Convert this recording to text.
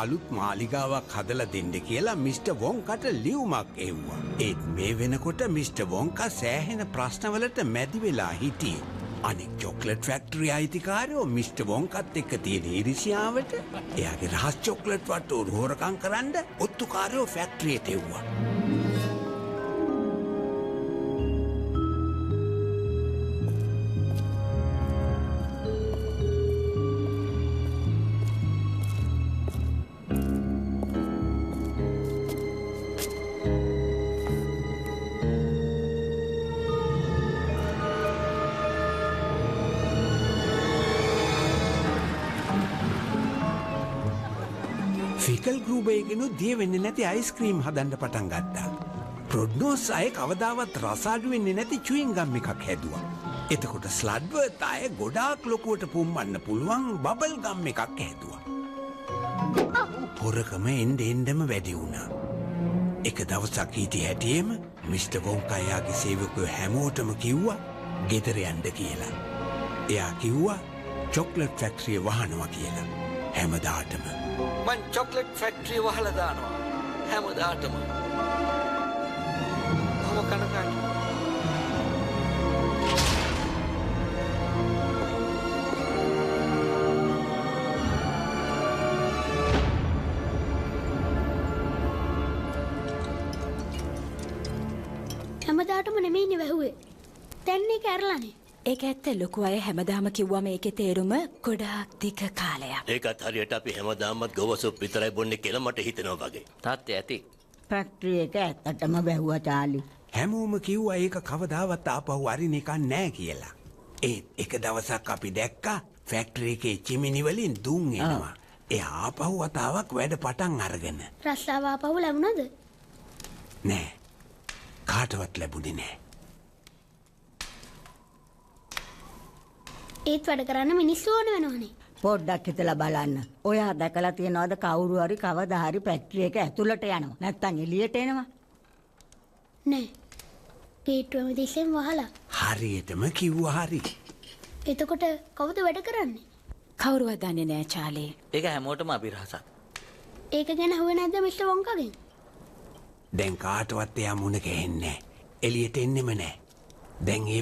අලුත් මාලිගාවක් හදලා දෙන්න කියලා මිස්ටර් වොන්කට ලියුමක් එව්වා. ඒත් මේ වෙනකොට මිස්ටර් වොන්කා සෑහෙන ප්‍රශ්නවලට මැදි වෙලා හිටියේ. අනෙක් චොක්ලට් ෆැක්ටරි අයිතිකාරයෝ මිස්ටර් වොන්කත් එක්ක තියෙන ඊර්ෂ්‍යාවට එයාගේ රහස් චොක්ලට් වට්ටෝරු හොරකම් කරන්න ඔත්තුකාරයෝ ෆැක්ටරියට එව්වා. ෆිකල් ගෘබයගෙනු දිය වෙන්න නැති අයිස්ක්‍රීම් හදන්න පටන් ගත්තා. ප්‍රොඩ්නෝස් අය කවදාවත් රසාඩු වෙන්නේ නැති චුයින්ගම් එකක් හැදුවා. එතකොට ස්ලඩ්වර්ත් අය ගොඩාක් ලොකුවට පුම්බන්න පුළුවන් බබල් ගම් එකක් හැදුවා. හොරකම එන්ඩෙන්ඩම වැඩි වුණා. එක දවසක් හිටිය හැටියේම මිස්ටර් වොන්කා එයාගේ සේවකයෝ හැමෝටම කිව්වා ගෙදර යන්න කියලා. එයා කිව්වා චොක්ලට් ෆැක්ටරිය වහනවා කියලා. හැමදාටම මං චොක්ලට් ෆැක්ටරිය වහලා දානවා හැමදාටම. මම කනගාටුයි. හැමදාටම නෙමෙයිනේ වැහුවේ. දැන් ඒක ඇරලානේ. ඒක ඇත්ත ලොකු අය හැමදාම කිව්වා මේකේ තේරුම ගොඩාක් දිග කාලයක්. ඒකත් හරියට අපි හැමදාමත් ගොවසුප් විතරයි බොන්නේ කියලා මට හිතෙනවා වගේ. තාත්තේ ඇති. ෆැක්ටරි එක ඇත්තටම වැහුවා චාලි. හැමෝම කිව්වා ඒක කවදාවත් ආපහු අරින එකක් නෑ කියලා. ඒත් එක දවසක් අපි දැක්කා ෆැක්ටරි එකේ චිමිනි වලින් දුම් එනවා. එයා ආපහු වතාවක් වැඩ පටන් අරගෙන. රස්සාව ආපහු ලැබුණාද? නෑ. කාටවත් ලැබුණේ නෑ. ඒත් වැඩ කරන්න මිනිස්සු ඕන වෙනවනේ. පොඩ්ඩක් හිතලා බලන්න. ඔයා දැකලා තියනවද කවුරු හරි කවදා හරි ෆැක්ටරි එක ඇතුළට යනවා. නැත්තම් එළියට එනවා. නෑ. ගේට්ටුවම දිස්සෙන් වහලා. හරියටම කිව්වා හරි. එතකොට කවුද වැඩ කරන්නේ? කවුරුවත් දන්නේ නෑ චාලී. ඒක හැමෝටම අභිරහසක්. ඒක ගැන හුවේ නැද්ද මිස්ටර් වොන්කාගෙන්? දැන් කාටවත් එයා මුණ ගැහෙන්නේ නෑ. එළියට එන්නෙම නෑ. දැන් ඒ